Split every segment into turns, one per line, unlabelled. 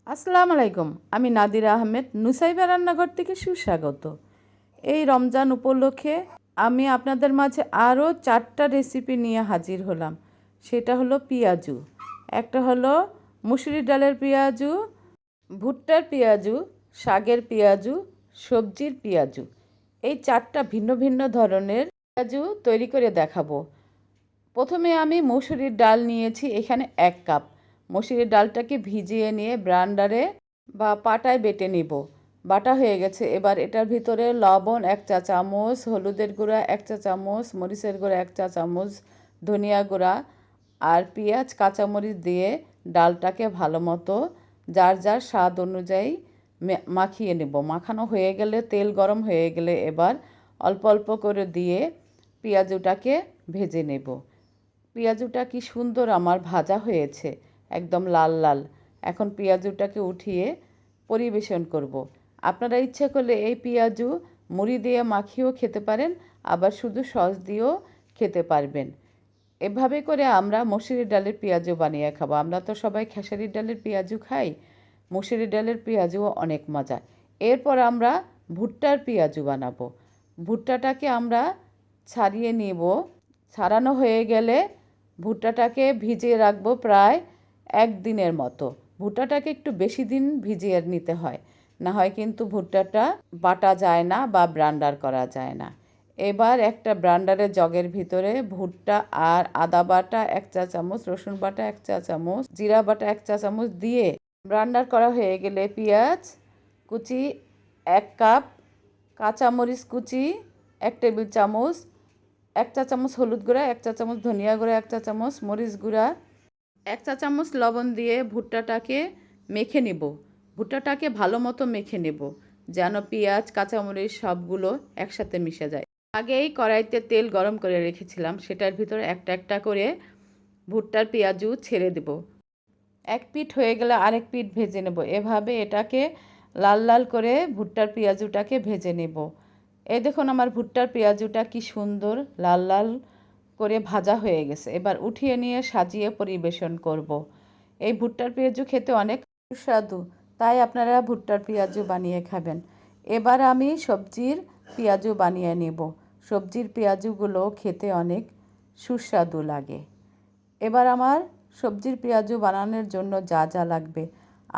আসসালামু আলাইকুম। আমি নাদিরা আহমেদ, নুসাইবা রান্নাঘর থেকে সুস্বাগত। এই রমজান উপলক্ষে আমি আপনাদের মাঝে আরও 4টা রেসিপি নিয়ে হাজির হলাম। সেটা হলো পেঁয়াজু, একটা হলো মুসুরি ডালের পেঁয়াজু, ভুট্টার পেঁয়াজু, শাকের পেঁয়াজু, সবজির পেঁয়াজু। এই 4টা ভিন্ন ভিন্ন ধরনের পেঁয়াজু তৈরি করে দেখাবো। প্রথমে আমি মসুরির ডাল নিয়েছি, এখানে 1 কাপ। মসুরির ডালটাকে ভিজিয়ে নিয়ে ব্লেন্ডারে বা পাটায় বেটে নিব। বাটা হয়ে গেছে। এবার এটার ভিতরে লবণ 1 চা চামচ, হলুদের গুঁড়া 1 চা চামচ, মরিচের গুঁড়া 1 চা চামচ, ধনিয়া গুঁড়া আর পেঁয়াজ কাঁচামরিচ দিয়ে ডালটাকে ভালো মতো যার যার স্বাদ অনুযায়ী মাখিয়ে নেব। মাখানো হয়ে গেলে, তেল গরম হয়ে গেলে এবার অল্প অল্প করে দিয়ে পেঁয়াজটাকে ভেজে নেব। পেঁয়াজুটা কি সুন্দর আমার ভাজা হয়েছে, একদম লাল লাল। এখন পেঁয়াজুটাকে উঠিয়ে পরিবেশন করব। আপনারা ইচ্ছে করলে এই পেঁয়াজু মুড়ি দিয়ে মাখিয়েও খেতে পারেন, আবার শুধু সস দিয়েও খেতে পারবেন। এভাবে করে আমরা মসুরি ডালের পেঁয়াজু বানিয়ে খাবো। আমরা তো সবাই খেসারির ডালের পেঁয়াজু খাই, মসুরি ডালের পেঁয়াজুও অনেক মজা। এরপর আমরা ভুট্টার পেঁয়াজু বানাবো। ভুট্টাটাকে আমরা ছাড়িয়ে নেব। ছাড়ানো হয়ে গেলে ভুট্টাটাকে ভিজিয়ে রাখবো প্রায় 1 দিনের মতো। ভুট্টাটাকে একটু বেশি দিন ভিজিয়ে নিতে হয়, না হয় কিন্তু ভুট্টাটা বাটা যায় না বা ব্লেন্ডার করা যায় না। এবার একটা ব্লেন্ডারের জগের ভিতরে ভুট্টা আর আদা বাটা 1 চা চামচ, রসুন বাটা 1 চা চামচ, জিরা বাটা 1 চা চামচ দিয়ে ব্লেন্ডার করা হয়ে গেলে পেঁয়াজ কুচি 1 কাপ, কাঁচামরিচ কুচি 1 টেবিল চামচ, 1 চা চামচ হলুদ গুঁড়া, 1 চা চামচ ধনিয়া গুঁড়া, 1 চা চামচ মরিচ গুঁড়া, 1 চা চামচ লবণ দিয়ে ভুট্টাটাকে মেখে নেব। ভুট্টাটাকে ভালো মতো মেখে নেব যেন পেঁয়াজ কাঁচামরিচ সবগুলো একসাথে মিশে যায়। আগেই কড়াইতে তেল গরম করে রেখেছিলাম, সেটার ভিতরে একটা একটা করে ভুট্টার পেঁয়াজু ছেড়ে দেব। এক পিঠ হয়ে গেলে আরেক পিঠ ভেজে নেব। এভাবে এটাকে লাল লাল করে ভুট্টার পেঁয়াজুটাকে ভেজে নেব। এই দেখুন আমার ভুট্টার পেঁয়াজুটা কি সুন্দর লাল লাল করে ভাজা হয়ে গেছে। এবার উঠিয়ে নিয়ে সাজিয়ে পরিবেশন করব। এই ভুট্টার পেঁয়াজু খেতে অনেক সুস্বাদু, তাই আপনারা ভুট্টার পেঁয়াজু বানিয়ে খাবেন। এবার আমি সবজির পেঁয়াজু বানিয়ে নেব। সবজির পেঁয়াজুগুলো খেতে অনেক সুস্বাদু লাগে। এবার আমার সবজির পেঁয়াজু বানানোর জন্য যা যা লাগবে,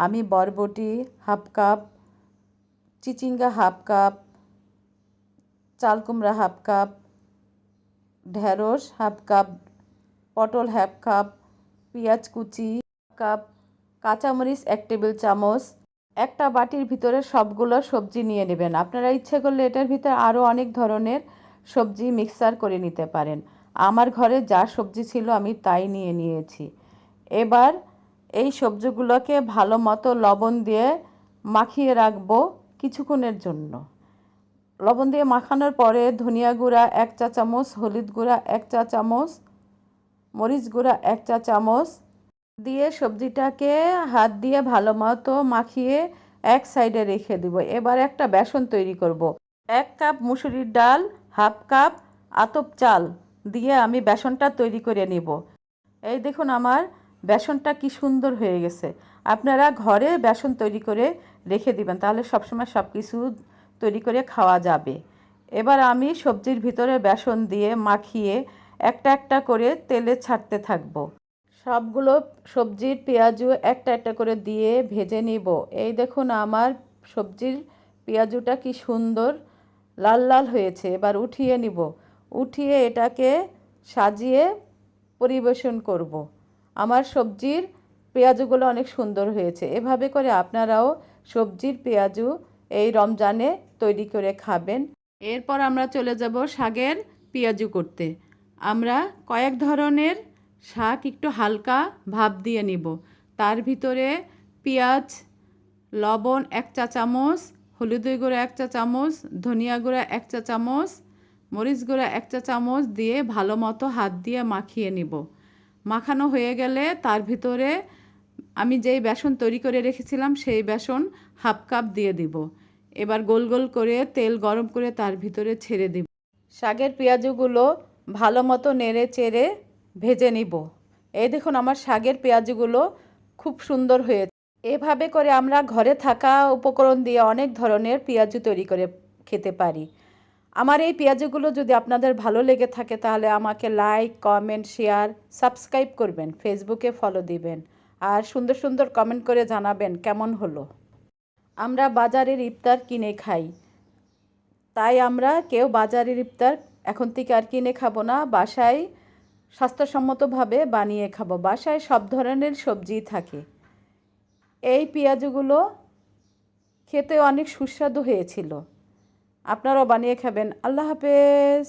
আমি বরবটি 1/2 কাপ, চিচিঙ্গা 1/2 কাপ, চাল কুমড়া 1/2 কাপ, ঢেঁড়স 1/2 কাপ, পটল 1/2 কাপ, পেঁয়াজ কুচি 1 কাপ, কাঁচামরিচ 1 টেবিল চামচ। একটা বাটির ভিতরে সবগুলো সবজি নিয়ে নেবেন। আপনারা ইচ্ছে করলে এটার ভিতরে আরও অনেক ধরনের সবজি মিক্সার করে নিতে পারেন। আমার ঘরে যা সবজি ছিল আমি তাই নিয়ে নিয়েছি। এবার এই সবজিগুলোকে ভালো মতো লবণ দিয়ে মাখিয়ে রাখবো কিছুক্ষণের জন্য। লবণ দিয়ে মাখানোর পরে ধনিয়া গুঁড়া 1 চা চামচ, হলুদ গুঁড়া 1 চা চামচ, মরিচ গুঁড়া 1 চা চামচ দিয়ে সবজিটাকে হাত দিয়ে ভালো মতো মাখিয়ে এক সাইডে রেখে দিব। এবার একটা বেসন তৈরি করব। 1 কাপ মুসুরির ডাল, 1/2 কাপ আতপ চাল দিয়ে আমি বেসনটা তৈরি করে নিব। এই দেখুন আমার বেসনটা কি সুন্দর হয়ে গেছে। আপনারা ঘরে বেসন তৈরি করে রেখে দিবেন, তাহলে সবসময় সব কিছু তৈরি করে খাওয়া যাবে। এবার আমি সবজির ভিতরে বেসন দিয়ে মাখিয়ে একটা একটা করে তেলে ছাড়তে থাকবো। সবগুলো সবজির পেঁয়াজু একটা একটা করে দিয়ে ভেজে নিব। এই দেখুন আমার সবজির পেঁয়াজুটা কি সুন্দর লাল লাল হয়েছে। এবার উঠিয়ে নিব। উঠিয়ে এটাকে সাজিয়ে পরিবেশন করব। আমার সবজির পেঁয়াজুগুলো অনেক সুন্দর হয়েছে। এভাবে করে আপনারাও সবজির পেঁয়াজু এই রমজানে তৈরি করে খাবেন। এরপর আমরা চলে যাব শাকের পেঁয়াজু করতে। আমরা কয়েক ধরনের শাক একটু হালকা ভাপ দিয়ে নিব। তার ভিতরে পেঁয়াজ, লবণ 1 চা চামচ, হলুদের গুঁড়া 1 চা চামচ, ধনিয়া গুঁড়া 1 চা চামচ, মরিচ গুঁড়া 1 চা চামচ দিয়ে ভালো মতো হাত দিয়ে মাখিয়ে নিব। মাখানো হয়ে গেলে তার ভিতরে আমি যেই বেসন তৈরি করে রেখেছিলাম সেই বেসন 1/2 কাপ দিয়ে দিব। এবার গোল গোল করে তেল গরম করে তার ভিতরে ছেড়ে দিব। শাকের পেঁয়াজুগুলো ভালো মতো নেড়ে চেড়ে ভেজে নিব। এই দেখুন আমার শাকের পেঁয়াজুগুলো খুব সুন্দর হয়েছে। এভাবে করে আমরা ঘরে থাকা উপকরণ দিয়ে অনেক ধরনের পেঁয়াজু তৈরি করে খেতে পারি। আমার এই পেঁয়াজুগুলো যদি আপনাদের ভালো লেগে থাকে তাহলে আমাকে লাইক, কমেন্ট, শেয়ার, সাবস্ক্রাইব করবেন, ফেসবুকে ফলো দিবেন আর সুন্দর সুন্দর কমেন্ট করে জানাবেন কেমন হলো। আমরা বাজারের ইফতার কিনে খাই, তাই আমরা কেউ বাজারের ইফতার এখন থেকে আর কিনে খাবো না, বাসায় স্বাস্থ্যসম্মতভাবে বানিয়ে খাবো। বাসায় সব ধরনের সবজি থাকে। এই পেঁয়াজুগুলো খেতে অনেক সুস্বাদু হয়েছিল। আপনারাও বানিয়ে খাবেন। আল্লাহ হাফেজ।